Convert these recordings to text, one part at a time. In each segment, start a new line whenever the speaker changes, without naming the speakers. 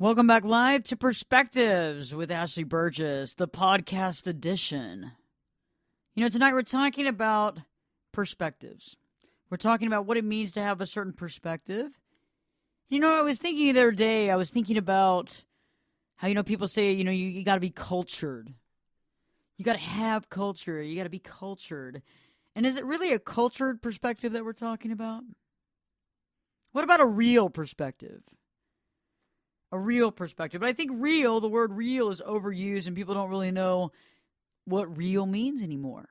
Welcome back live to Perspectives with Ashley Burgess, the podcast edition. Tonight we're talking about perspectives. We're talking about what it means to have a certain perspective. I was thinking the other day, about how, people say, you got to be cultured. You got to have culture. You got to be cultured. And is it really a cultured perspective that we're talking about? What about a real perspective? A real perspective. But I think the word real is overused and people don't really know what real means anymore.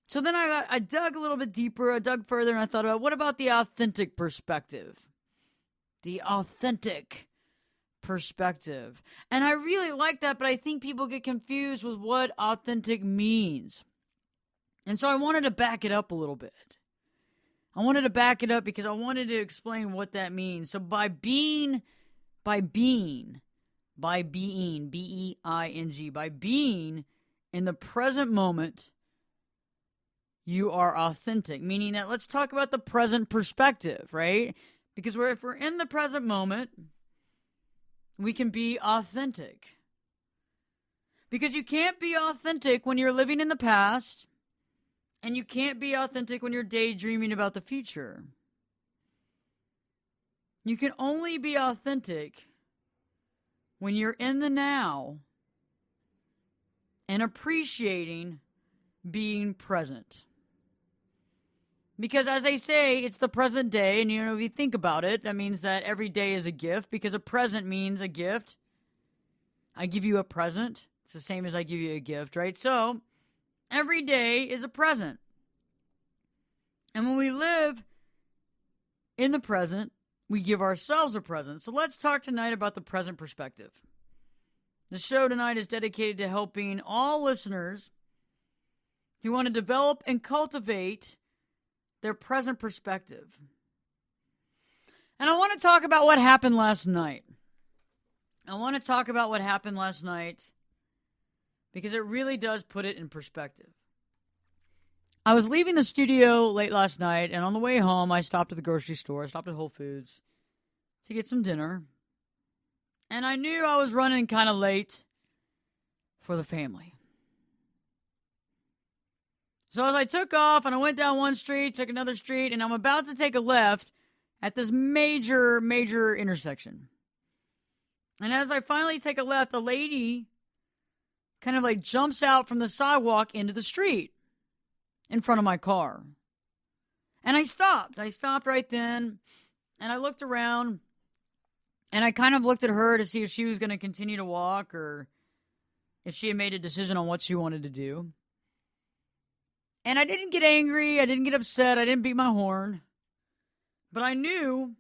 So then I dug a little bit deeper, I dug further, and I thought about what about the authentic perspective? The authentic perspective. And I really like that, but I think people get confused with what authentic means. And so I wanted to back it up a little bit. I wanted to back it up because I wanted to explain what that means. So by being, B-E-I-N-G, by being in the present moment, you are authentic. Meaning that let's talk about the present perspective, right? Because if we're in the present moment, we can be authentic. Because you can't be authentic when you're living in the past, and you can't be authentic when you're daydreaming about the future. You can only be authentic when you're in the now and appreciating being present. Because as they say, it's the present day, and if you think about it, that means that every day is a gift, because a present means a gift. I give you a present. It's the same as I give you a gift, right? So, every day is a present. And when we live in the present, we give ourselves a present. So let's talk tonight about the present perspective. The show tonight is dedicated to helping all listeners who want to develop and cultivate their present perspective. And I want to talk about what happened last night. Because it really does put it in perspective. I was leaving the studio late last night, and on the way home, I stopped at the grocery store. I stopped at Whole Foods to get some dinner. And I knew I was running kind of late for the family. So as I took off, and I went down one street, took another street, and I'm about to take a left at this major intersection. And as I finally take a left, a lady kind of jumps out from the sidewalk into the street in front of my car. And I stopped. I stopped right then, and I looked around, and I kind of looked at her to see if she was going to continue to walk or if she had made a decision on what she wanted to do. And I didn't get angry. I didn't get upset. I didn't beat my horn. But I knew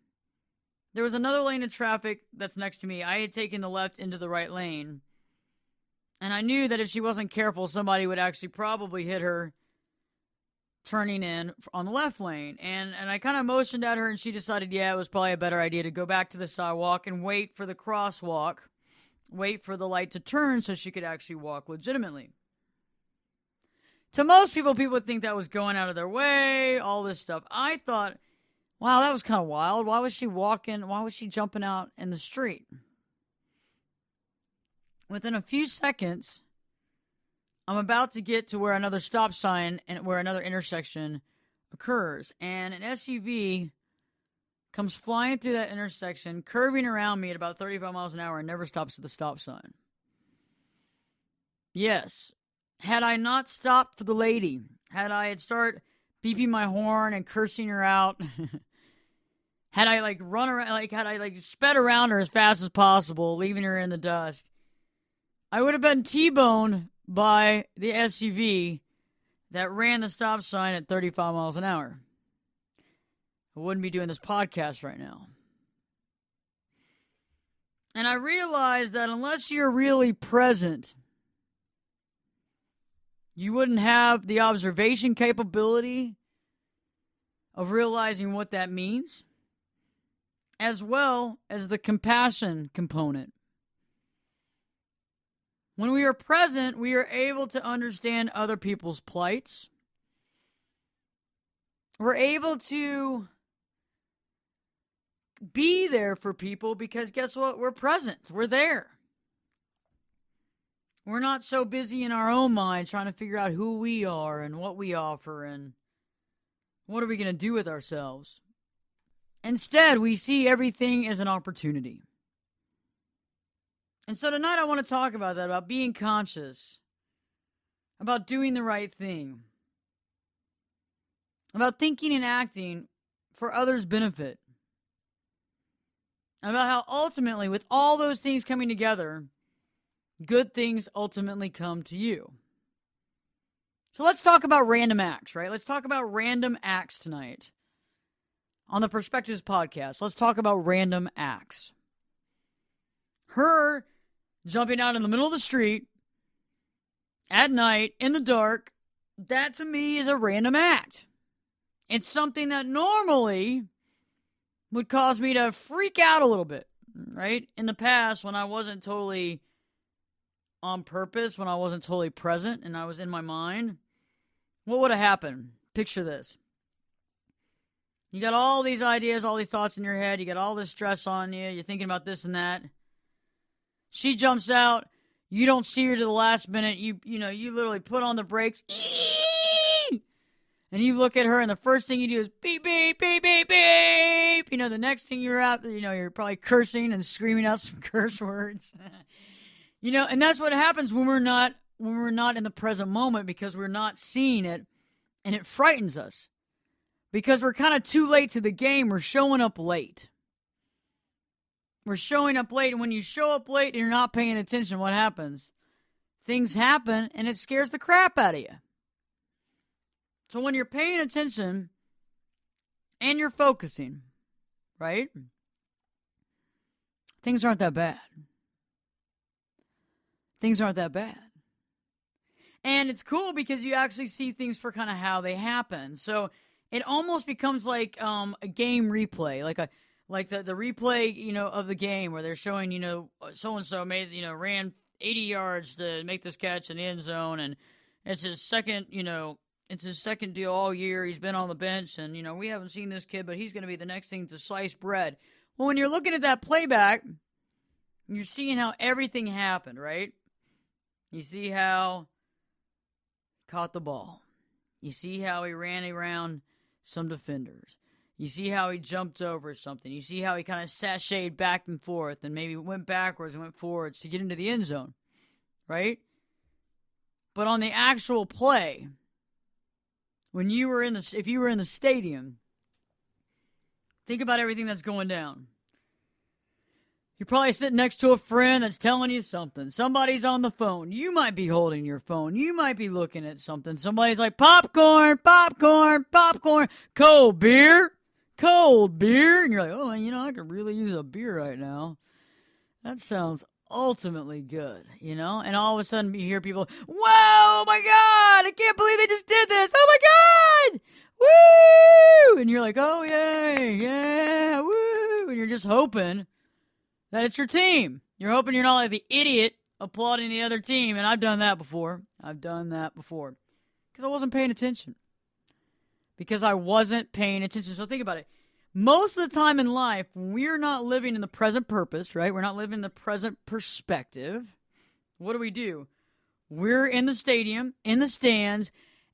there was another lane of traffic that's next to me. I had taken the left into the right lane. And I knew that if she wasn't careful, somebody would actually probably hit her turning in on the left lane. And I kind of motioned at her, and she decided, it was probably a better idea to go back to the sidewalk and wait for the crosswalk, wait for the light to turn so she could actually walk legitimately. To most people would think that was going out of their way, all this stuff. I thought, wow, that was kind of wild. Why was she walking? Why was she jumping out in the street? Within a few seconds, I'm about to get to where another stop sign and where another intersection occurs. And an SUV comes flying through that intersection, curving around me at about 35 miles an hour and never stops at the stop sign. Yes. Had I not stopped for the lady, had I start beeping my horn and cursing her out, had I run around, had I sped around her as fast as possible, leaving her in the dust, I would have been T-boned by the SUV that ran the stop sign at 35 miles an hour. I wouldn't be doing this podcast right now. And I realized that unless you're really present, you wouldn't have the observation capability of realizing what that means, as well as the compassion component. When we are present, we are able to understand other people's plights. We're able to be there for people because guess what? We're present. We're there. We're not so busy in our own minds trying to figure out who we are and what we offer and what are we going to do with ourselves. Instead, we see everything as an opportunity. And so tonight I want to talk about that, about being conscious, about doing the right thing, about thinking and acting for others' benefit, about how ultimately, with all those things coming together, good things ultimately come to you. So let's talk about random acts, right? Let's talk about random acts tonight. On the Perspectives podcast, let's talk about random acts. Her jumping out in the middle of the street at night in the dark, that to me is a random act. It's something that normally would cause me to freak out a little bit, right? In the past, when I wasn't totally on purpose, when I wasn't totally present and I was in my mind, what would have happened? Picture this. You got all these ideas, all these thoughts in your head. You got all this stress on you. You're thinking about this and that. She jumps out. You don't see her to the last minute. You literally put on the brakes. And you look at her, and the first thing you do is beep, beep, beep, beep, beep. The next thing you're probably cursing and screaming out some curse words. And that's what happens when we're not in the present moment because we're not seeing it, and it frightens us. Because we're kind of too late to the game. We're showing up late. We're showing up late. And when you show up late and you're not paying attention, what happens? Things happen and it scares the crap out of you. So when you're paying attention and you're focusing, right? Things aren't that bad. Things aren't that bad. And it's cool because you actually see things for kind of how they happen. So it almost becomes like a game replay, like the replay, of the game where they're showing, so-and-so made, ran 80 yards to make this catch in the end zone, and it's his second deal all year. He's been on the bench, and, we haven't seen this kid, but he's going to be the next thing to slice bread. Well, when you're looking at that playback, you're seeing how everything happened, right? You see how he caught the ball. You see how he ran around some defenders. You see how he jumped over something. You see how he kind of sashayed back and forth and maybe went backwards and went forwards to get into the end zone, right? But on the actual play, if you were in the stadium, think about everything that's going down. You're probably sitting next to a friend that's telling you something. Somebody's on the phone. You might be holding your phone. You might be looking at something. Somebody's like, popcorn, popcorn, popcorn, cold beer. And you're like, oh, I could really use a beer right now. That sounds ultimately good, And all of a sudden you hear people, whoa, my God, I can't believe they just did this. Oh, my God. Woo! And you're like, oh, yay, yeah, woo. And you're just hoping that it's your team. You're hoping you're not like the idiot applauding the other team. And I've done that before. Because I wasn't paying attention. So think about it. Most of the time in life, we're not living in the present purpose, right? We're not living in the present perspective. What do? We're in the stadium, in the stands,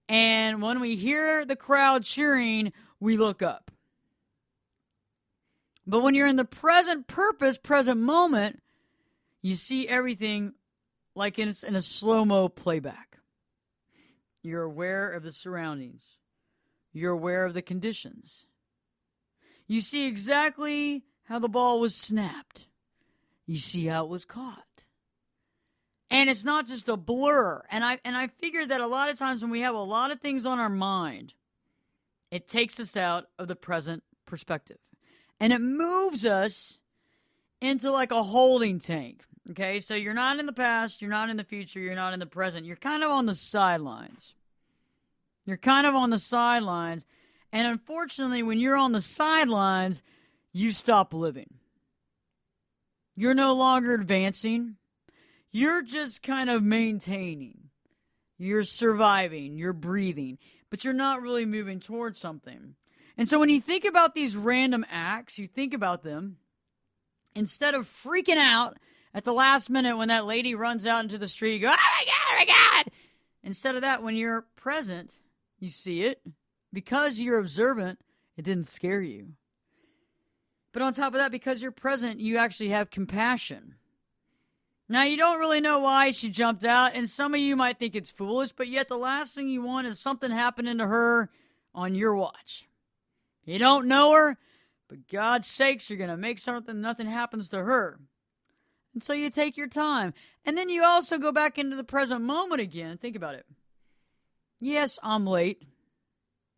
and when we hear the crowd cheering, we look up. But when you're in the present purpose, present moment, you see everything like it's in a slow-mo playback. You're aware of the surroundings. You're aware of the conditions. You see exactly how the ball was snapped. You see how it was caught. And it's not just a blur. And I figure that a lot of times when we have a lot of things on our mind, it takes us out of the present perspective. And it moves us into like a holding tank. Okay, so you're not in the past, you're not in the future, you're not in the present. You're kind of on the sidelines. And unfortunately, when you're on the sidelines, you stop living. You're no longer advancing. You're just kind of maintaining. You're surviving. You're breathing. But you're not really moving towards something. And so when you think about these random acts, you think about them, instead of freaking out at the last minute when that lady runs out into the street, you go, oh my God, oh my God. Instead of that, when you're present, you see it. Because you're observant, it didn't scare you. But on top of that, because you're present, you actually have compassion. Now, you don't really know why she jumped out, and some of you might think it's foolish, but yet the last thing you want is something happening to her on your watch. You don't know her, but God's sakes, you're going to make something, nothing happens to her. And so you take your time. And then you also go back into the present moment again. Think about it. Yes, I'm late.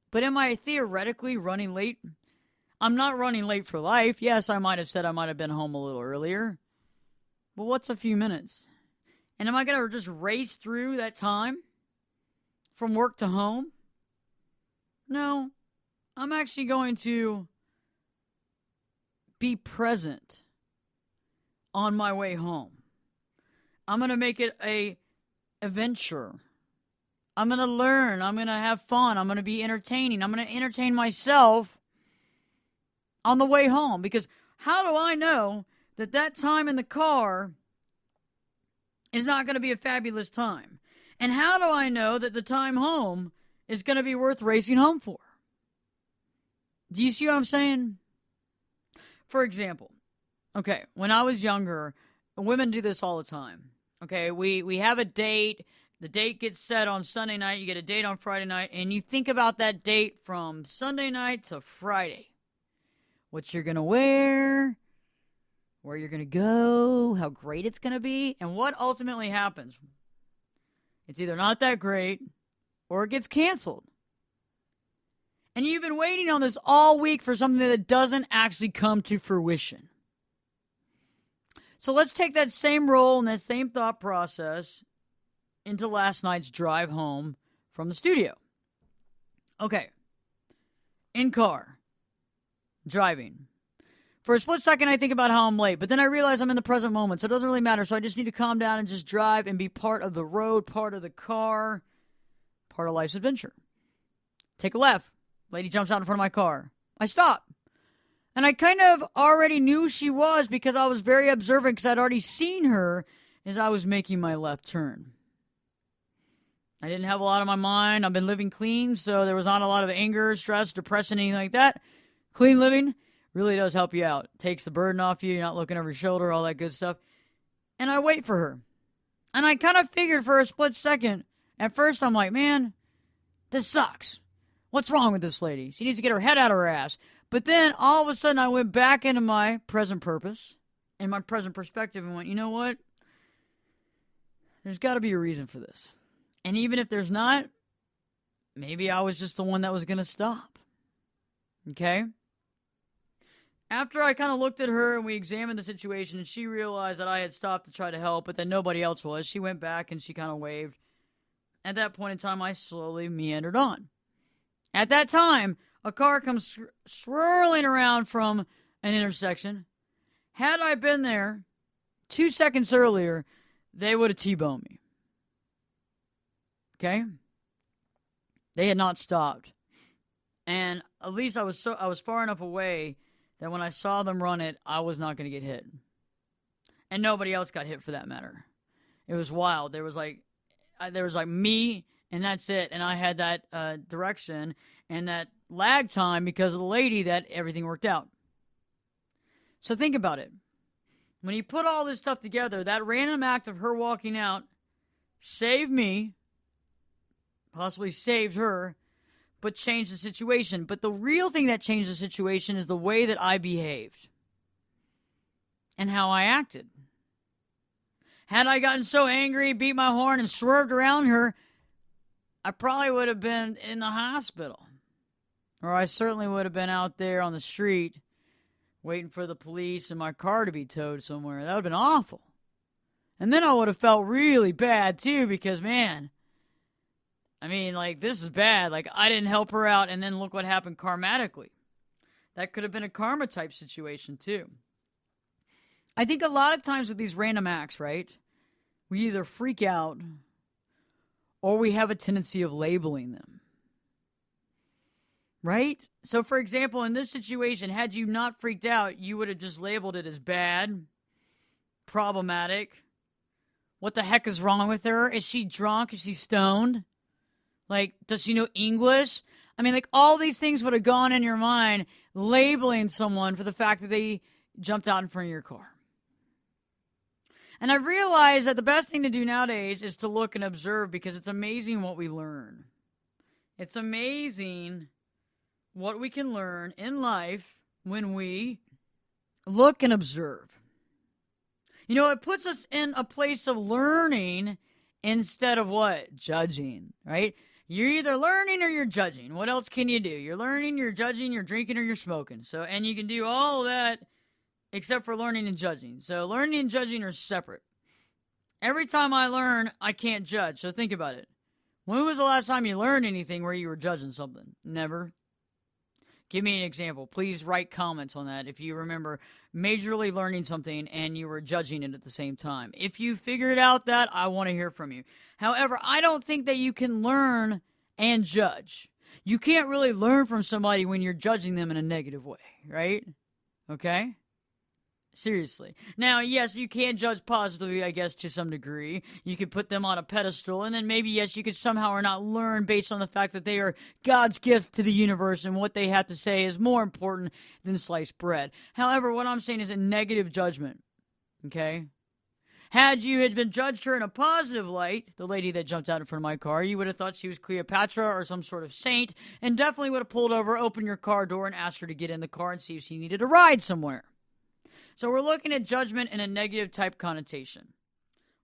But am I theoretically running late? I'm not running late for life. Yes, I might have said I might have been home a little earlier. But what's a few minutes? And am I going to just race through that time from work to home? No, I'm actually going to be present on my way home. I'm going to make it a adventure. I'm going to learn. I'm going to have fun. I'm going to be entertaining. I'm going to entertain myself on the way home. Because how do I know that time in the car is not going to be a fabulous time? And how do I know that the time home is going to be worth racing home for? Do you see what I'm saying? For example, okay, when I was younger, women do this all the time. Okay, we have a date. The date gets set on Sunday night. You get a date on Friday night. And you think about that date from Sunday night to Friday. What you're going to wear, where you're going to go, how great it's going to be. And what ultimately happens? It's either not that great or it gets canceled. And you've been waiting on this all week for something that doesn't actually come to fruition. So let's take that same role and that same thought process into last night's drive home from the studio. Okay. In car. Driving. For a split second, I think about how I'm late, but then I realize I'm in the present moment, so it doesn't really matter. So I just need to calm down and just drive and be part of the road, part of the car, part of life's adventure. Take a left. Lady jumps out in front of my car. I stop. And I kind of already knew she was because I was very observant because I'd already seen her as I was making my left turn. I didn't have a lot on my mind. I've been living clean, so there was not a lot of anger, stress, depression, anything like that. Clean living really does help you out. It takes the burden off you. You're not looking over your shoulder, all that good stuff. And I wait for her. And I kind of figured for a split second. At first, I'm like, man, this sucks. What's wrong with this lady? She needs to get her head out of her ass. But then, all of a sudden, I went back into my present purpose and my present perspective and went, you know what? There's got to be a reason for this. And even if there's not, maybe I was just the one that was going to stop. Okay? After I kind of looked at her and we examined the situation and she realized that I had stopped to try to help, but that nobody else was, she went back and she kind of waved. At that point in time, I slowly meandered on. At that time, a car comes swirling around from an intersection. Had I been there 2 seconds earlier, they would have T-boned me. Okay? They had not stopped. And at least I was far enough away that when I saw them run it, I was not going to get hit. And nobody else got hit for that matter. It was wild. There was like me, and that's it. And I had that direction and that lag time because of the lady that everything worked out. So think about it. When you put all this stuff together, that random act of her walking out saved me, possibly saved her, but changed the situation. But the real thing that changed the situation is the way that I behaved and how I acted. Had I gotten so angry, beat my horn, and swerved around her, I probably would have been in the hospital. Or I certainly would have been out there on the street waiting for the police and my car to be towed somewhere. That would have been awful. And then I would have felt really bad, too, because, man, I mean, like, this is bad. Like, I didn't help her out, and then look what happened karmatically. That could have been a karma-type situation, too. I think a lot of times with these random acts, right, we either freak out or we have a tendency of labeling them. Right? So, for example, in this situation, had you not freaked out, you would have just labeled it as bad, problematic. What the heck is wrong with her? Is she drunk? Is she stoned? Like, does she know English? I mean, like, all these things would have gone in your mind labeling someone for the fact that they jumped out in front of your car. And I realized that the best thing to do nowadays is to look and observe, because it's amazing what we learn. It's amazing what we can learn in life when we look and observe. You know, it puts us in a place of learning instead of what? Judging, right? You're either learning or you're judging. What else can you do? You're learning, you're judging, you're drinking, or you're smoking. So, and you can do all of that except for learning and judging. So learning and judging are separate. Every time I learn, I can't judge. So think about it. When was the last time you learned anything where you were judging something? Never. Give me an example. Please write comments on that if you remember majorly learning something and you were judging it at the same time. If you figured out that, I want to hear from you. However, I don't think that you can learn and judge. You can't really learn from somebody when you're judging them in a negative way, right? Okay? Seriously. Now, yes, you can judge positively, I guess, to some degree. You could put them on a pedestal, and then maybe, yes, you could somehow or not learn based on the fact that they are God's gift to the universe, and what they have to say is more important than sliced bread. However, what I'm saying is a negative judgment, okay? Had you had been judged her in a positive light, the lady that jumped out in front of my car, you would have thought she was Cleopatra or some sort of saint, and definitely would have pulled over, opened your car door, and asked her to get in the car and see if she needed a ride somewhere. So we're looking at judgment in a negative type connotation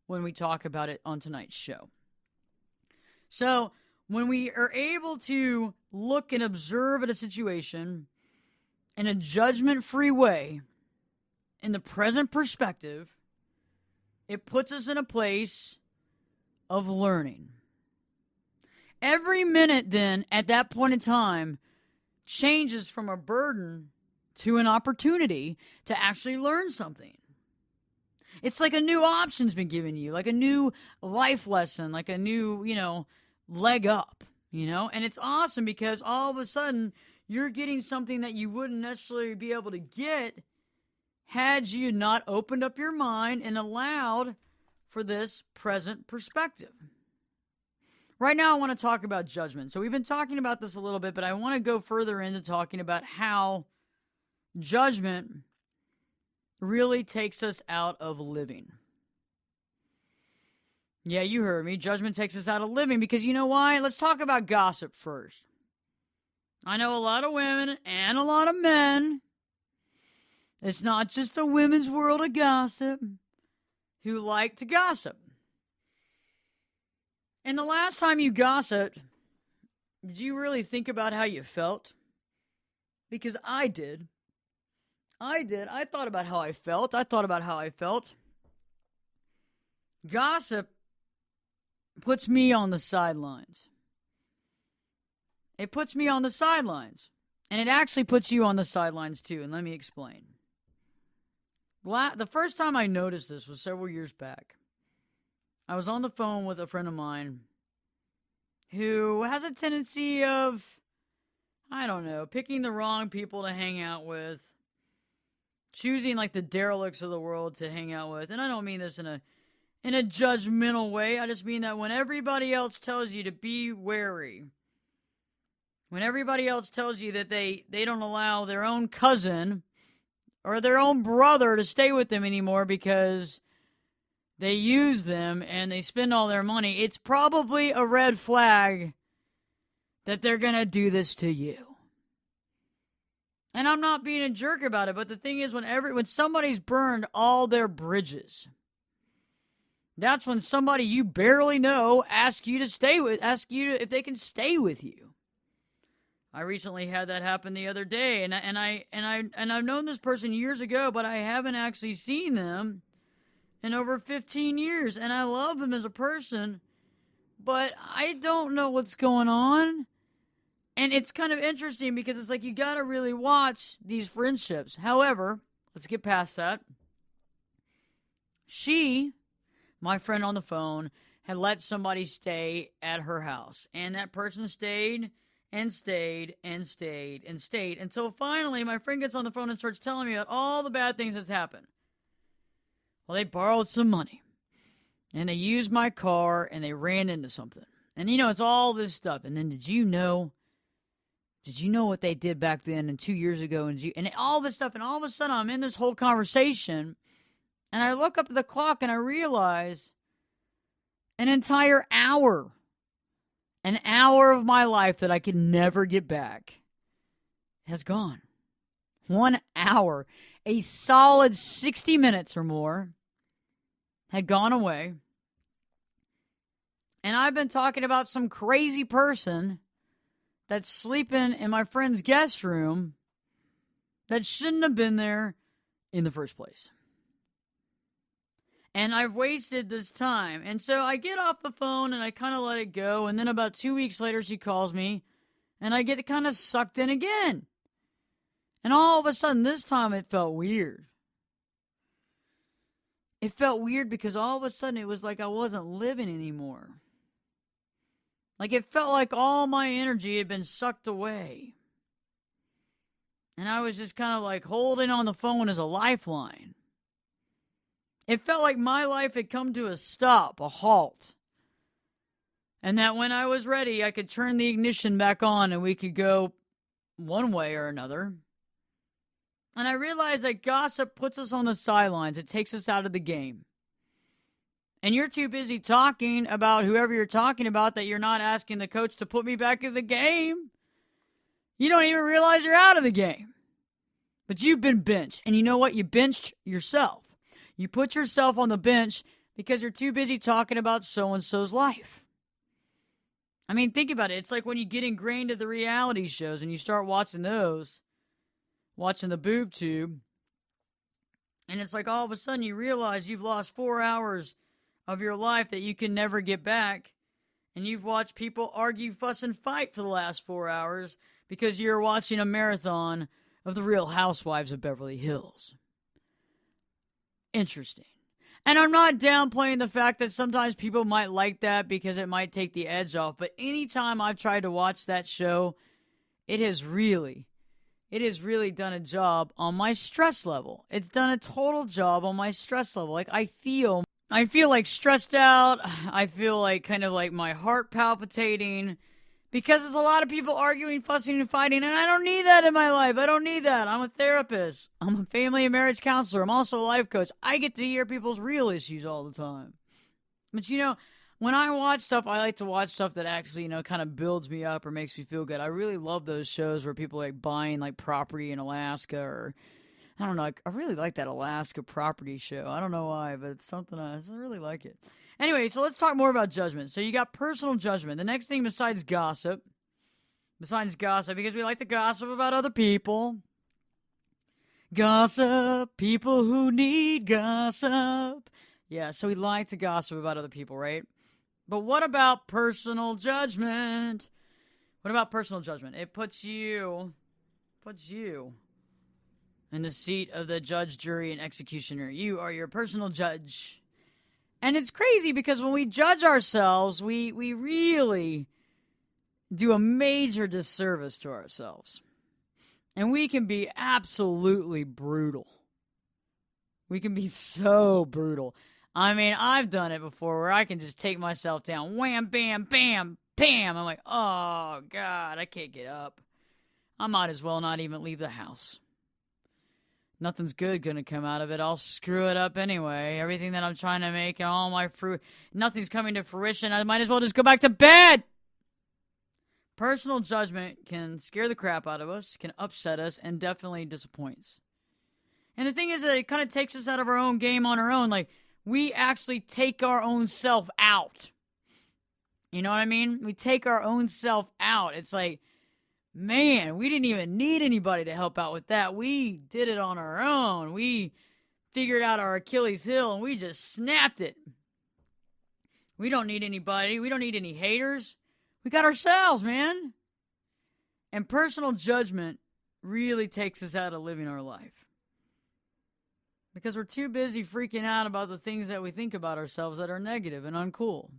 when we talk about it on tonight's show. So when we are able to look and observe at a situation in a judgment-free way, in the present perspective, it puts us in a place of learning. Every minute then, at that point in time, changes from a burden to an opportunity to actually learn something. It's like a new option's been given you, like a new life lesson, like a new, leg up, And it's awesome because all of a sudden you're getting something that you wouldn't necessarily be able to get had you not opened up your mind and allowed for this present perspective. Right now I want to talk about judgment. So we've been talking about this a little bit, but I want to go further into talking about how judgment really takes us out of living. Yeah, you heard me. Judgment takes us out of living because you know why? Let's talk about gossip first. I know a lot of women and a lot of men. It's not just a women's world of gossip who like to gossip. And the last time you gossiped, did you really think about how you felt? Because I did. I thought about how I felt. Gossip puts me on the sidelines. It puts me on the sidelines. And it actually puts you on the sidelines too. And let me explain. The first time I noticed this was several years back. I was on the phone with a friend of mine who has a tendency of, picking the wrong people to hang out with. Choosing like the derelicts of the world to hang out with. And I don't mean this in a judgmental way. I just mean that when everybody else tells you to be wary, when everybody else tells you that they don't allow their own cousin or their own brother to stay with them anymore because they use them and they spend all their money, it's probably a red flag that they're going to do this to you. And I'm not being a jerk about it, but the thing is, when somebody's burned all their bridges, that's when somebody you barely know asks you if they can stay with you. I recently had that happen the other day, and I've known this person years ago, but I haven't actually seen them in over 15 years, and I love them as a person, but I don't know what's going on. And it's kind of interesting because it's like you got to really watch these friendships. However, let's get past that. She, my friend on the phone, had let somebody stay at her house. And that person stayed and stayed and stayed and stayed until finally my friend gets on the phone and starts telling me about all the bad things that's happened. Well, they borrowed some money, and they used my car, and they ran into something. And, it's all this stuff. And then did you know what they did back then and 2 years ago? And all this stuff, and all of a sudden I'm in this whole conversation, and I look up at the clock, and I realize an entire hour of my life that I could never get back has gone. 1 hour, a solid 60 minutes or more had gone away. And I've been talking about some crazy person that's sleeping in my friend's guest room that shouldn't have been there in the first place. And I've wasted this time. And so I get off the phone and I kind of let it go. And then about 2 weeks later, she calls me and I get kind of sucked in again. And all of a sudden, this time it felt weird. It felt weird because all of a sudden it was like I wasn't living anymore. Like it felt like all my energy had been sucked away. And I was just kind of like holding on the phone as a lifeline. It felt like my life had come to a stop, a halt. And that when I was ready, I could turn the ignition back on and we could go one way or another. And I realized that gossip puts us on the sidelines. It takes us out of the game. And you're too busy talking about whoever you're talking about that you're not asking the coach to put me back in the game. You don't even realize you're out of the game. But you've been benched. And you know what? You benched yourself. You put yourself on the bench because you're too busy talking about so-and-so's life. I mean, think about it. It's like when you get ingrained to the reality shows and you start watching those, watching the boob tube, and it's like all of a sudden you realize you've lost 4 hours of your life that you can never get back, and you've watched people argue, fuss, and fight for the last 4 hours because you're watching a marathon of the Real Housewives of Beverly Hills. Interesting. And I'm not downplaying the fact that sometimes people might like that because it might take the edge off, but anytime I've tried to watch that show, it has really done a job on my stress level. It's done a total job on my stress level. Like I feel like stressed out. I feel like kind of like my heart palpitating because there's a lot of people arguing, fussing, and fighting, and I don't need that in my life. I don't need that. I'm a therapist. I'm a family and marriage counselor. I'm also a life coach. I get to hear people's real issues all the time. But when I watch stuff, I like to watch stuff that actually, kind of builds me up or makes me feel good. I really love those shows where people like buying like property in Alaska or, I don't know. I really like that Alaska property show. I don't know why, but it's something I really like it. Anyway, so let's talk more about judgment. So you got personal judgment. The next thing besides gossip, because we like to gossip about other people. Gossip, people who need gossip. Yeah, so we like to gossip about other people, right? But what about personal judgment? It puts you in the seat of the judge, jury, and executioner. You are your personal judge. And it's crazy because when we judge ourselves, we really do a major disservice to ourselves. And we can be absolutely brutal. We can be so brutal. I mean, I've done it before where I can just take myself down. Wham, bam, bam, bam. I'm like, oh, God, I can't get up. I might as well not even leave the house. Nothing's good going to come out of it. I'll screw it up anyway. Everything that I'm trying to make and all my fruit, nothing's coming to fruition. I might as well just go back to bed. Personal judgment can scare the crap out of us, can upset us, and definitely disappoints. And the thing is that it kind of takes us out of our own game on our own. Like, we actually take our own self out. You know what I mean? We take our own self out. It's like, man, we didn't even need anybody to help out with that. We did it on our own. We figured out our Achilles heel and we just snapped it. We don't need anybody. We don't need any haters. We got ourselves, man. And personal judgment really takes us out of living our life. Because we're too busy freaking out about the things that we think about ourselves that are negative and uncool.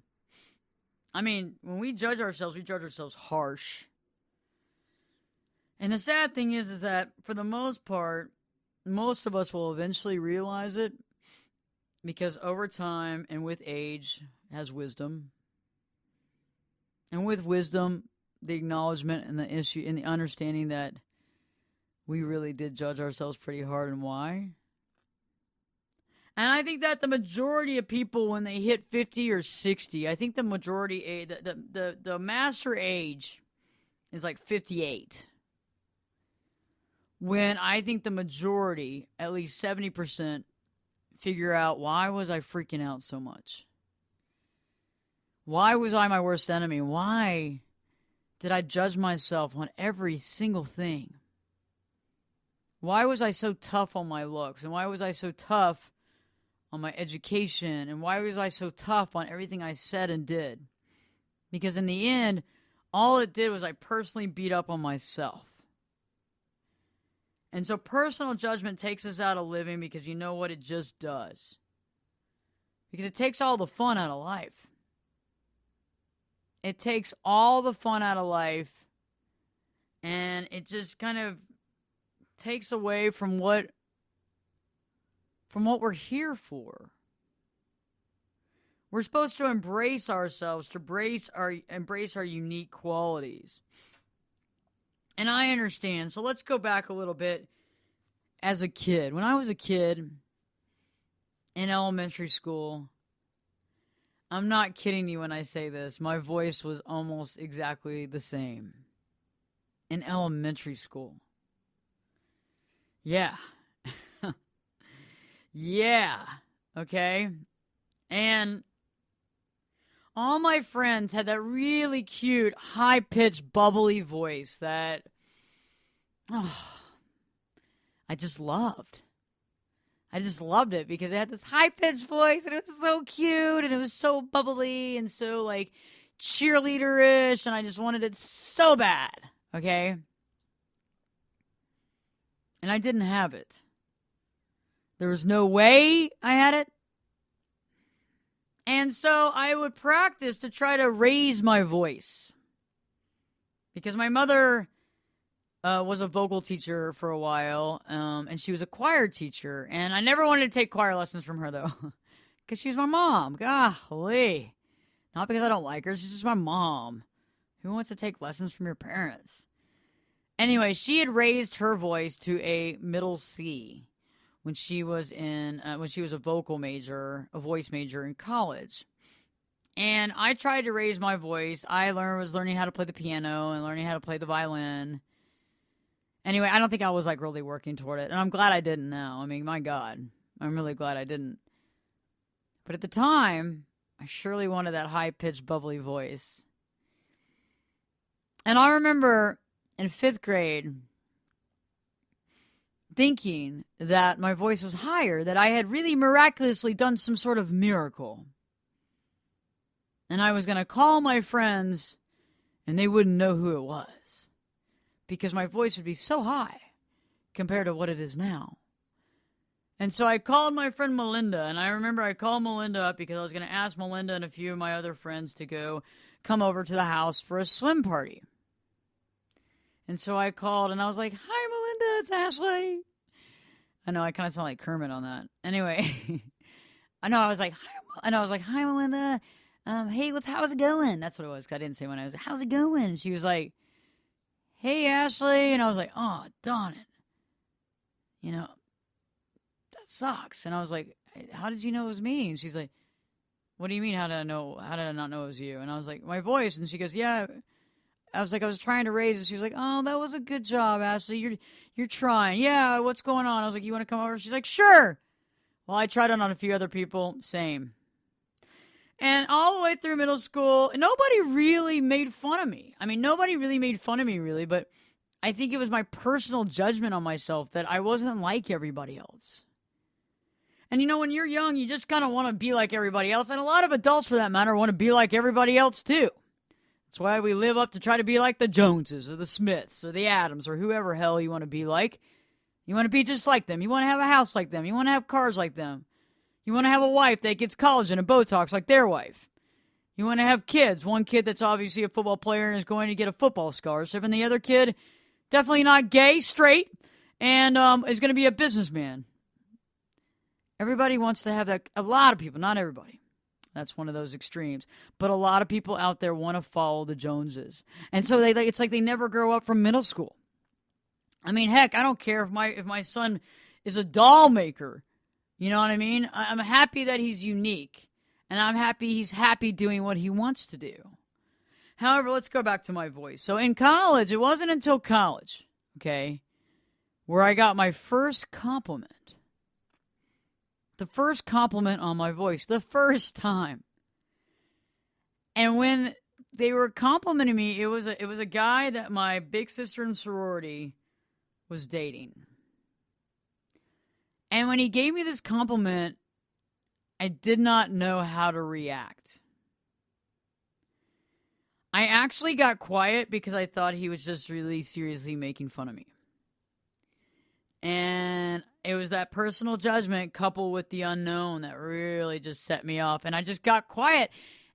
I mean, when we judge ourselves harsh. And the sad thing is that for the most part, most of us will eventually realize it because over time and with age has wisdom. And with wisdom, the acknowledgement and the issue and the understanding that we really did judge ourselves pretty hard and why. And I think that the majority of people, when they hit 50 or 60, I think the majority age, the master age is like 58. When I think the majority, at least 70%, figure out, why was I freaking out so much? Why was I my worst enemy? Why did I judge myself on every single thing? Why was I so tough on my looks? And why was I so tough on my education? And why was I so tough on everything I said and did? Because in the end, all it did was I personally beat up on myself. And so personal judgment takes us out of living because you know what it just does. Because it takes all the fun out of life. It takes all the fun out of life, and it just kind of takes away from what we're here for. We're supposed to embrace ourselves, to embrace our unique qualities. And I understand. So let's go back a little bit as a kid. When I was a kid in elementary school, I'm not kidding you when I say this, my voice was almost exactly the same in elementary school. Yeah. Yeah. Okay. And all my friends had that really cute, high-pitched, bubbly voice that I just loved. I just loved it because it had this high-pitched voice and it was so cute and it was so bubbly and so like cheerleader-ish and I just wanted it so bad, okay? And I didn't have it. There was no way I had it. And so I would practice to try to raise my voice. Because my mother was a vocal teacher for a while, and she was a choir teacher. And I never wanted to take choir lessons from her, though. Because she was my mom. Golly. Not because I don't like her, she's just my mom. Who wants to take lessons from your parents? Anyway, she had raised her voice to a middle C when she was a voice major in college. And I tried to raise my voice. I was learning how to play the piano and learning how to play the violin. Anyway, I don't think I was like really working toward it. And I'm glad I didn't now. I mean, my God, I'm really glad I didn't. But at the time, I surely wanted that high-pitched, bubbly voice. And I remember in 5th grade thinking that my voice was higher, that I had really miraculously done some sort of miracle. And I was going to call my friends, and they wouldn't know who it was, because my voice would be so high compared to what it is now. And so I called my friend Melinda, and I remember I called Melinda up because I was going to ask Melinda and a few of my other friends to come over to the house for a swim party. And so I called, and I was like, "Hi, Melinda, it's Ashley." I know, I kind of sound like Kermit on that. Anyway, I was like, "Hi, Melinda. Hey, how's it going?" That's what it was, because I didn't say when I was like, "How's it going?" And she was like, "Hey, Ashley." And I was like, "Oh, darn it. You know, that sucks." And I was like, "How did you know it was me?" And she's like, "What do you mean, how did I not know it was you?" And I was like, "My voice." And she goes, "Yeah." I was like, I was trying to raise it. She was like, "Oh, that was a good job, Ashley. You're trying." "Yeah, what's going on?" I was like, "You want to come over?" She's like, "Sure." Well, I tried it on a few other people. Same. And all the way through middle school, nobody really made fun of me. I mean, nobody really made fun of me, really. But I think it was my personal judgment on myself that I wasn't like everybody else. And, when you're young, you just kind of want to be like everybody else. And a lot of adults, for that matter, want to be like everybody else, too. That's why we live up to try to be like the Joneses or the Smiths or the Adams or whoever hell you want to be like. You want to be just like them. You want to have a house like them. You want to have cars like them. You want to have a wife that gets collagen and Botox like their wife. You want to have kids. One kid that's obviously a football player and is going to get a football scholarship, and the other kid definitely not gay, straight, and is going to be a businessman. Everybody wants to have that. A lot of people, not everybody. That's one of those extremes. But a lot of people out there want to follow the Joneses. And so it's like they never grow up from middle school. I mean, heck, I don't care if my son is a doll maker. You know what I mean? I'm happy that he's unique. And I'm happy he's happy doing what he wants to do. However, let's go back to my voice. So in college, it wasn't until college, okay, where I got my first compliment. The first compliment on my voice. The first time. And when they were complimenting me, it was a guy that my big sister in sorority was dating. And when he gave me this compliment, I did not know how to react. I actually got quiet because I thought he was just really seriously making fun of me. And it was that personal judgment coupled with the unknown that really just set me off. And I just got quiet.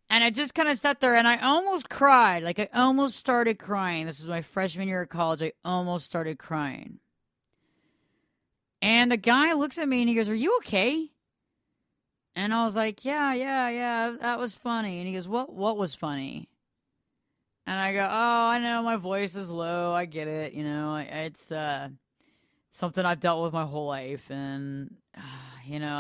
And I just kind of sat there and I almost cried. Like I almost started crying. This was my freshman year of college. I almost started crying. And the guy looks at me and he goes, "Are you okay?" And I was like, yeah, that was funny. And he goes, what was funny? And I go, oh, I know my voice is low. I get it. You know, it's something I've dealt with my whole life. And, you know,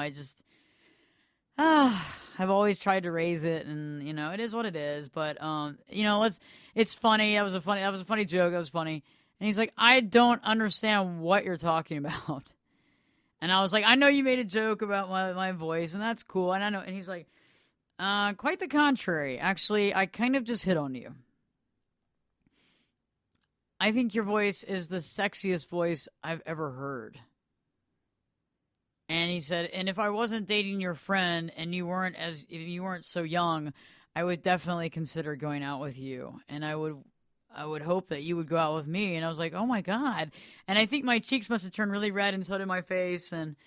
I've always tried to raise it. And, you know, it is what it is. But, you know, it's funny. That was a funny joke. That was funny. And he's like, I don't understand what you're talking about. And I was like, I know you made a joke about my voice, and that's cool. And I know. And he's like, quite the contrary. Actually, I kind of just hit on you. I think your voice is the sexiest voice I've ever heard. And he said, and if I wasn't dating your friend and you weren't so young, I would definitely consider going out with you. And I would hope that you would go out with me. And I was like, oh my God. And I think my cheeks must have turned really red, and so did my face. And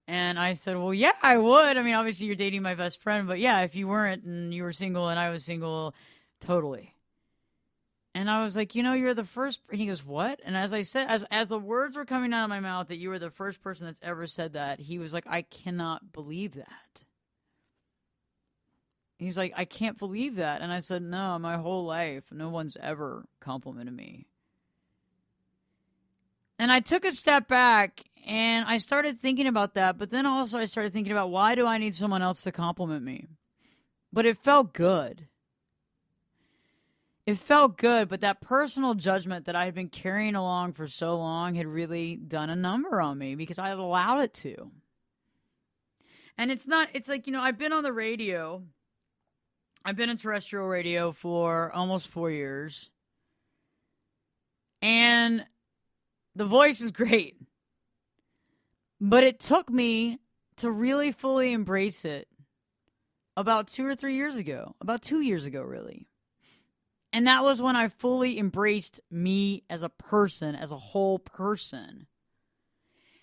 I said, well, yeah, I would. I mean, obviously you're dating my best friend, but yeah, if you weren't and you were single and I was single, totally. And I was like, you know, you're the first. And he goes, what? And as I said, as the words were coming out of my mouth that you were the first person that's ever said that, he was like, I cannot believe that. He's like, I can't believe that. And I said, no, my whole life, no one's ever complimented me. And I took a step back and I started thinking about that. But then also I started thinking about, why do I need someone else to compliment me? But it felt good. It felt good. But that personal judgment that I had been carrying along for so long had really done a number on me because I had allowed it to. And it's like, you know, I've been on the radio. I've been in terrestrial radio for almost 4 years. And the voice is great. But it took me to really fully embrace it about 2 or 3 years ago. About 2 years ago, really. And that was when I fully embraced me as a person, as a whole person.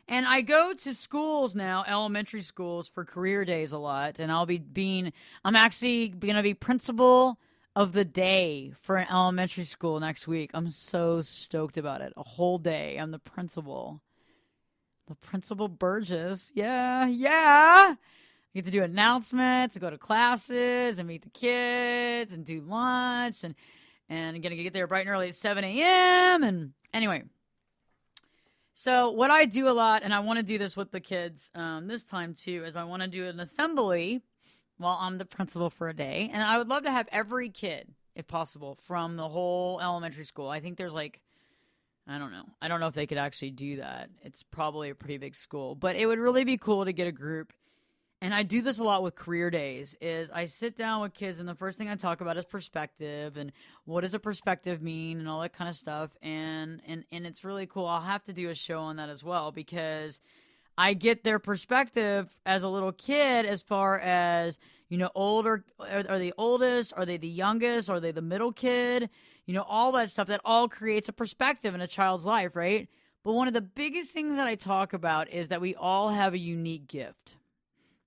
And I go to schools now, elementary schools, for career days a lot. And I'm actually going to be principal of the day for an elementary school next week. I'm so stoked about it. A whole day. I'm the principal. The Principal Burgess. Yeah. I get to do announcements, go to classes, and meet the kids, and do lunch. And I'm going to get there bright and early at 7 a.m. And anyway. So what I do a lot, and I want to do this with the kids this time too, is I want to do an assembly while I'm the principal for a day. And I would love to have every kid, if possible, from the whole elementary school. I think there's like, I don't know. I don't know if they could actually do that. It's probably a pretty big school. But it would really be cool to get a group. And I do this a lot with career days, is I sit down with kids and the first thing I talk about is perspective and what does a perspective mean and all that kind of stuff. And it's really cool. I'll have to do a show on that as well because I get their perspective as a little kid as far as, you know, older, are they oldest? Are they the youngest? Are they the middle kid? You know, all that stuff that all creates a perspective in a child's life, right? But one of the biggest things that I talk about is that we all have a unique gift.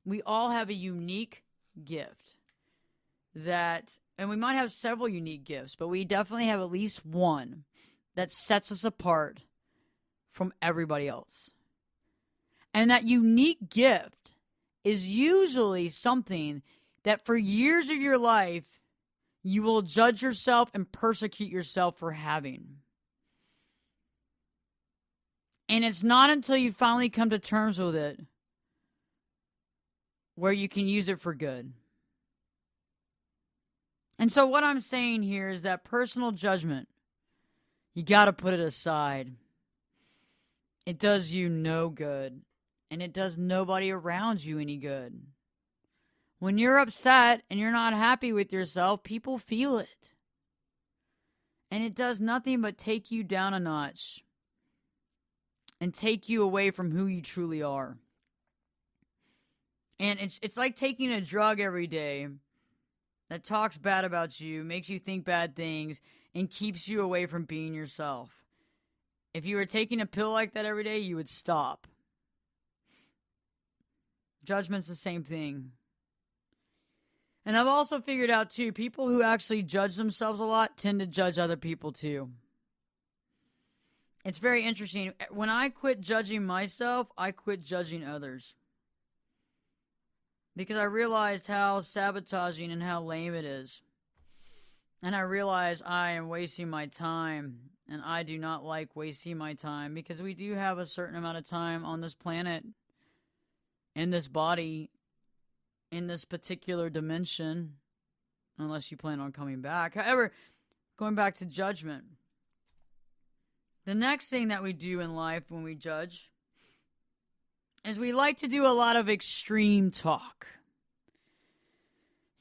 We all have a unique gift and we might have several unique gifts, but we definitely have at least one that sets us apart from everybody else. And that unique gift is usually something that for years of your life, you will judge yourself and persecute yourself for having. And it's not until you finally come to terms with it where you can use it for good. And so what I'm saying here is that personal judgment, you got to put it aside. It does you no good, and it does nobody around you any good. When you're upset and you're not happy with yourself, people feel it. And it does nothing but take you down a notch and take you away from who you truly are. And it's like taking a drug every day that talks bad about you, makes you think bad things, and keeps you away from being yourself. If you were taking a pill like that every day, you would stop. Judgment's the same thing. And I've also figured out, too, people who actually judge themselves a lot tend to judge other people, too. It's very interesting. When I quit judging myself, I quit judging others. Because I realized how sabotaging and how lame it is. And I realized I am wasting my time. And I do not like wasting my time. Because we do have a certain amount of time on this planet. In this body. In this particular dimension. Unless you plan on coming back. However, going back to judgment. The next thing that we do in life when we judge is we like to do a lot of extreme talk.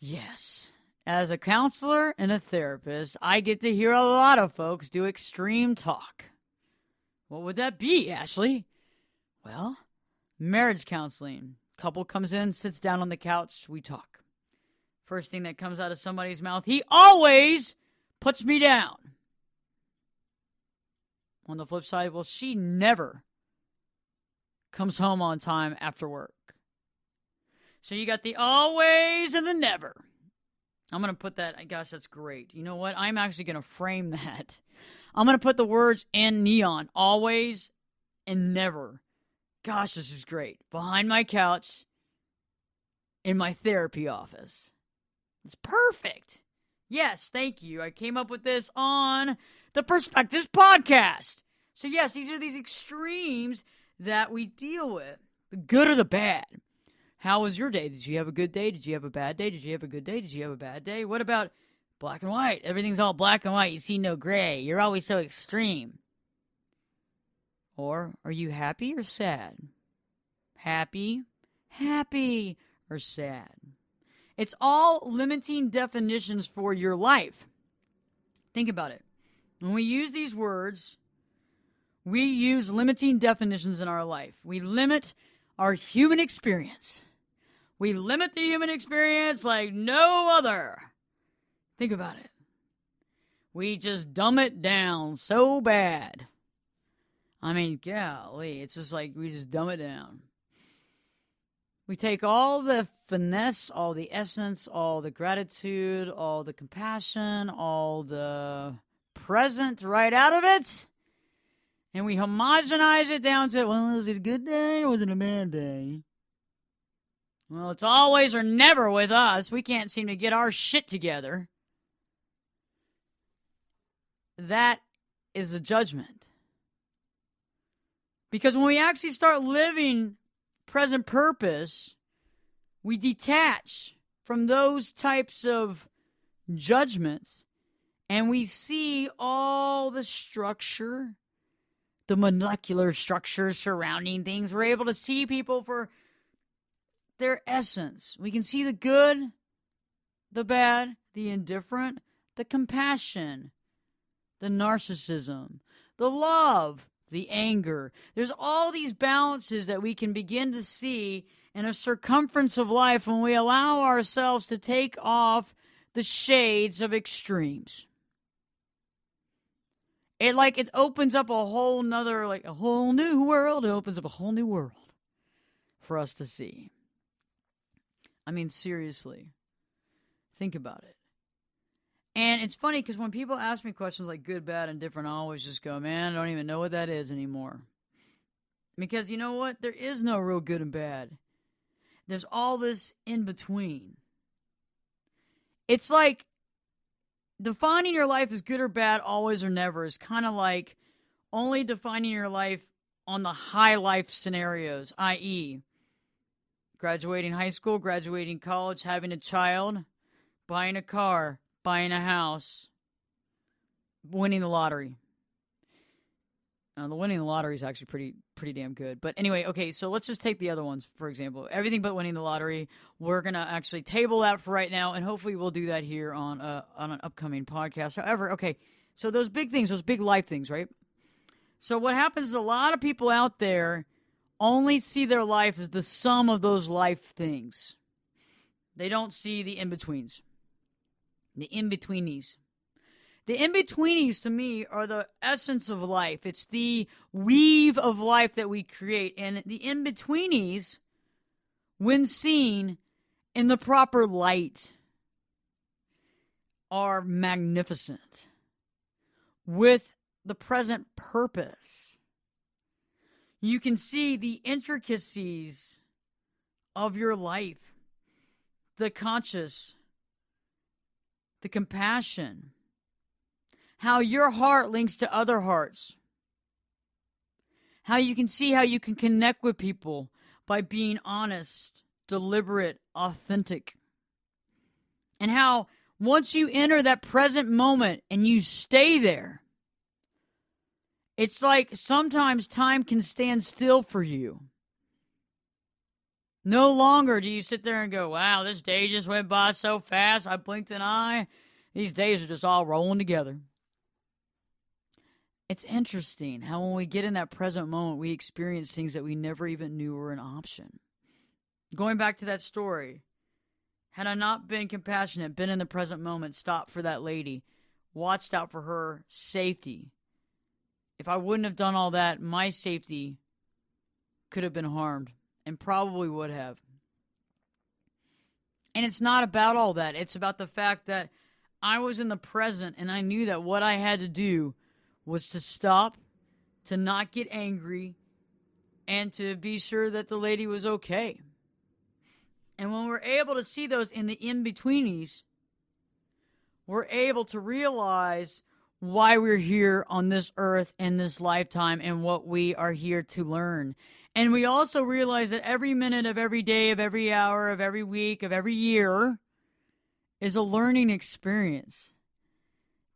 Yes, as a counselor and a therapist, I get to hear a lot of folks do extreme talk. What would that be, Ashley? Well, marriage counseling. Couple comes in, sits down on the couch, we talk. First thing that comes out of somebody's mouth, he always puts me down. On the flip side, well, she never comes home on time after work. So you got the always and the never. I'm going to put that, gosh, that's great. You know what? I'm actually going to frame that. I'm going to put the words in neon, always and never. Gosh, this is great. Behind my couch in my therapy office. It's perfect. Yes, thank you. I came up with this on the Perspectives podcast. So yes, these are these extremes that we deal with. The good or the bad. How was your day? Did you have a good day? Did you have a bad day? Did you have a good day? Did you have a bad day? What about black and white? Everything's all black and white. You see no gray. You're always so extreme. Or are you happy or sad? Happy, happy, or sad? It's all limiting definitions for your life. Think about it. When we use these words, we use limiting definitions in our life. We limit our human experience. We limit the human experience like no other. Think about it. We just dumb it down so bad. I mean, golly, it's just like we just dumb it down. We take all the finesse, all the essence, all the gratitude, all the compassion, all the present right out of it, and we homogenize it down to, well, was it a good day or was it a bad day? Well, it's always or never with us. We can't seem to get our shit together. That is a judgment. Because when we actually start living present purpose, we detach from those types of judgments and we see all the structure, the molecular structure surrounding things. We're able to see people for their essence. We can see the good, the bad, the indifferent, the compassion, the narcissism, the love, the anger. There's all these balances that we can begin to see in a circumference of life when we allow ourselves to take off the shades of extremes. It opens up a whole nother, like a whole new world. It opens up a whole new world for us to see. I mean, seriously, think about it. And it's funny because when people ask me questions like good, bad, and different, I always just go, man, I don't even know what that is anymore. Because you know what? There is no real good and bad. There's all this in between. It's like defining your life as good or bad always or never is kind of like only defining your life on the high life scenarios, i.e., graduating high school, graduating college, having a child, buying a car, buying a house, winning the lottery. The winning the lottery is actually pretty damn good. But anyway, okay, so let's just take the other ones, for example. Everything but winning the lottery. We're going to actually table that for right now, and hopefully we'll do that here on an upcoming podcast. However, okay, so those big things, those big life things, right? So what happens is a lot of people out there only see their life as the sum of those life things. They don't see the in-betweens, the in-betweenies. The in-betweenies, to me, are the essence of life. It's the weave of life that we create. And the in-betweenies, when seen in the proper light, are magnificent with the present purpose. You can see the intricacies of your life, the conscious, the compassion, how your heart links to other hearts, how you can see how you can connect with people by being honest, deliberate, authentic, and how once you enter that present moment and you stay there, it's like sometimes time can stand still for you. No longer do you sit there and go, wow, this day just went by so fast, I blinked an eye. These days are just all rolling together. It's interesting how when we get in that present moment, we experience things that we never even knew were an option. Going back to that story, had I not been compassionate, been in the present moment, stopped for that lady, watched out for her safety, if I wouldn't have done all that, my safety could have been harmed and probably would have. And it's not about all that. It's about the fact that I was in the present and I knew that what I had to do was to stop, to not get angry, and to be sure that the lady was okay. And when we're able to see those in the in-betweenies, we're able to realize why we're here on this earth in this lifetime and what we are here to learn. And we also realize that every minute of every day, of every hour, of every week, of every year is a learning experience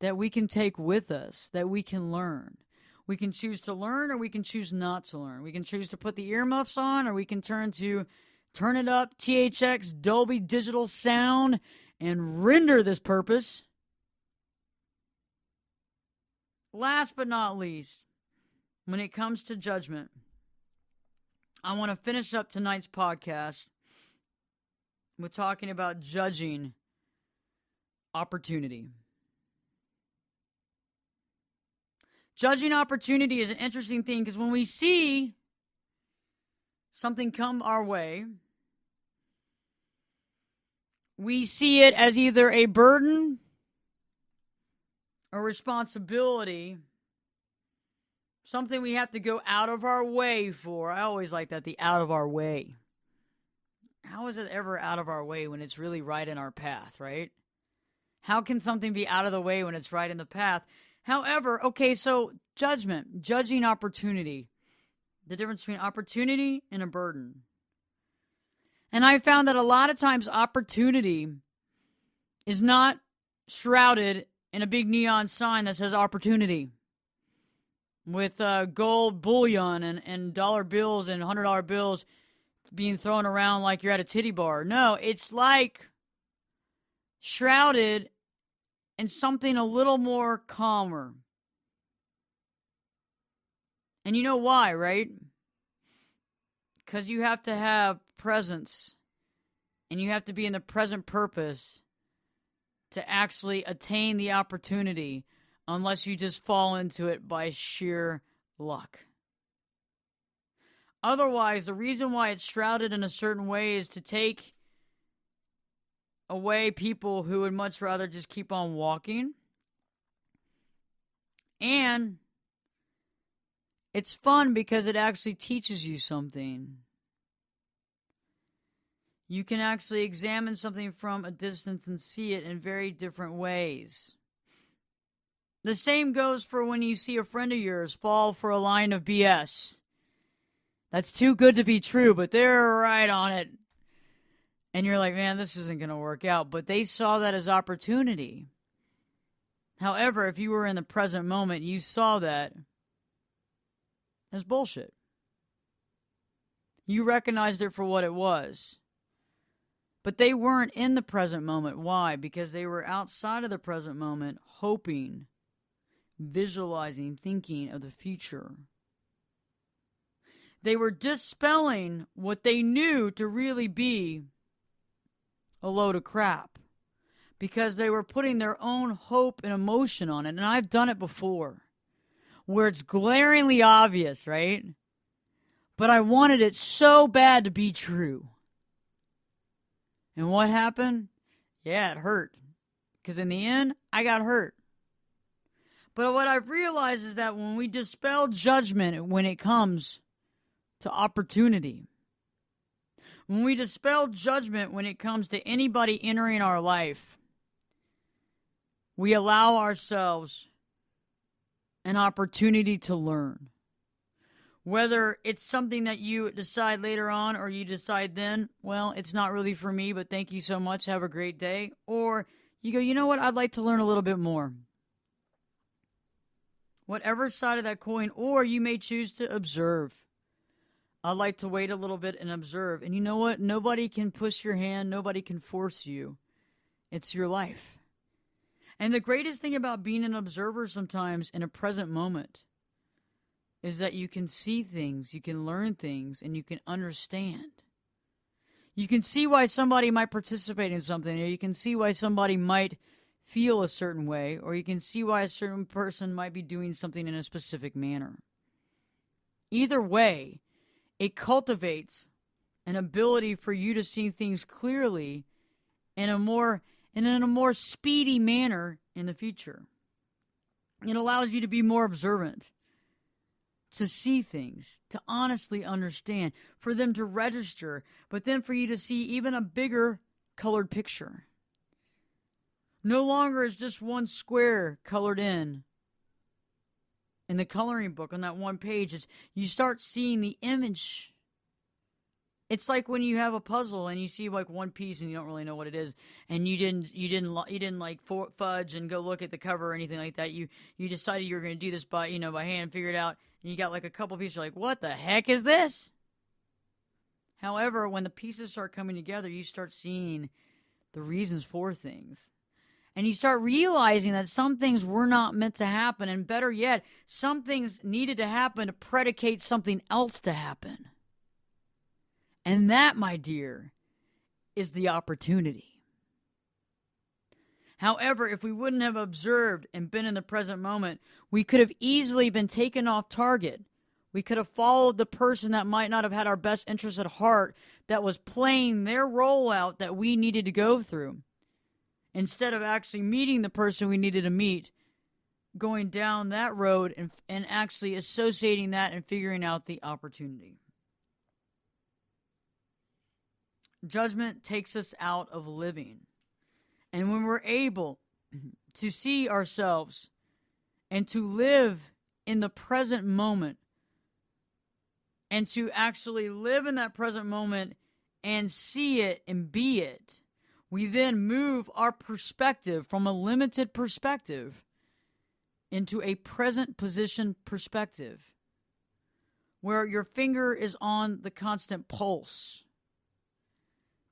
that we can take with us, that we can learn. We can choose to learn or we can choose not to learn. We can choose to put the earmuffs on or we can turn it up, THX, Dolby Digital Sound, and render this purpose. Last but not least, when it comes to judgment, I want to finish up tonight's podcast with talking about judging opportunity. Judging opportunity is an interesting thing because when we see something come our way, we see it as either a burden, a responsibility, something we have to go out of our way for. I always like that, the out of our way. How is it ever out of our way when it's really right in our path, right? How can something be out of the way when it's right in the path? However, okay, so judgment, judging opportunity, the difference between opportunity and a burden. And I found that a lot of times opportunity is not shrouded in a big neon sign that says opportunity with gold bullion and dollar bills and $100 bills being thrown around like you're at a titty bar. No, it's like shrouded in something a little more calmer. And you know why, right? Because you have to have presence and you have to be in the present purpose to actually attain the opportunity unless you just fall into it by sheer luck. Otherwise, the reason why it's shrouded in a certain way is to take away people who would much rather just keep on walking. And it's fun because it actually teaches you something. You can actually examine something from a distance and see it in very different ways. The same goes for when you see a friend of yours fall for a line of BS. That's too good to be true, but they're right on it. And you're like, man, this isn't going to work out. But they saw that as opportunity. However, if you were in the present moment, you saw that as bullshit. You recognized it for what it was. But they weren't in the present moment. Why? Because they were outside of the present moment, hoping, visualizing, thinking of the future. They were dispelling what they knew to really be a load of crap, because they were putting their own hope and emotion on it. And I've done it before, where it's glaringly obvious, right? But I wanted it so bad to be true. And what happened? Yeah, it hurt. Because in the end, I got hurt. But what I've realized is that when we dispel judgment when it comes to opportunity, when we dispel judgment when it comes to anybody entering our life, we allow ourselves an opportunity to learn. Whether it's something that you decide later on or you decide then, well, it's not really for me, but thank you so much, have a great day. Or you go, you know what, I'd like to learn a little bit more. Whatever side of that coin, or you may choose to observe. I'd like to wait a little bit and observe. And you know what? Nobody can push your hand. Nobody can force you. It's your life. And the greatest thing about being an observer sometimes in a present moment is that you can see things, you can learn things, and you can understand. You can see why somebody might participate in something, or you can see why somebody might feel a certain way, or you can see why a certain person might be doing something in a specific manner. Either way, it cultivates an ability for you to see things clearly in a more speedy manner in the future. It allows you to be more observant, to see things, to honestly understand, for them to register, but then for you to see even a bigger colored picture. No longer is just one square colored in the coloring book on that one page. Is you start seeing the image. It's like when you have a puzzle and you see like one piece and you don't really know what it is, and you didn't like fudge and go look at the cover or anything like that. You decided you were going to do this by hand, figure it out, and you got like a couple pieces. You're like, what the heck is this? However, when the pieces start coming together, you start seeing the reasons for things. And you start realizing that some things were not meant to happen. And better yet, some things needed to happen to predicate something else to happen. And that, my dear, is the opportunity. However, if we wouldn't have observed and been in the present moment, we could have easily been taken off target. We could have followed the person that might not have had our best interests at heart, that was playing their role out that we needed to go through, instead of actually meeting the person we needed to meet, going down that road and actually associating that and figuring out the opportunity. Judgment takes us out of living. And when we're able to see ourselves and to live in the present moment, and to actually live in that present moment and see it and be it, we then move our perspective from a limited perspective into a present position perspective, where your finger is on the constant pulse,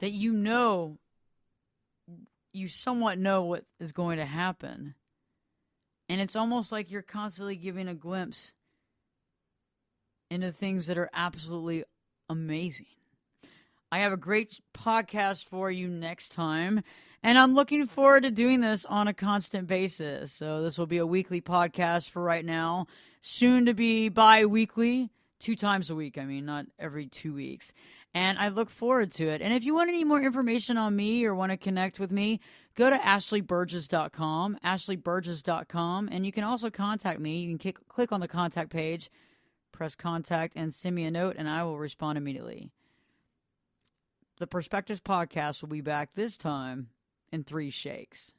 that you somewhat know what is going to happen. And it's almost like you're constantly giving a glimpse into things that are absolutely amazing. I have a great podcast for you next time, and I'm looking forward to doing this on a constant basis. So this will be a weekly podcast for right now, soon to be bi-weekly, 2 times a week. I mean, not every 2 weeks. And I look forward to it. And if you want any more information on me or want to connect with me, go to ashleyburgess.com, ashleyburgess.com. And you can also contact me. You can click on the contact page, press contact, and send me a note, and I will respond immediately. The Perspectives Podcast will be back this time in 3 shakes.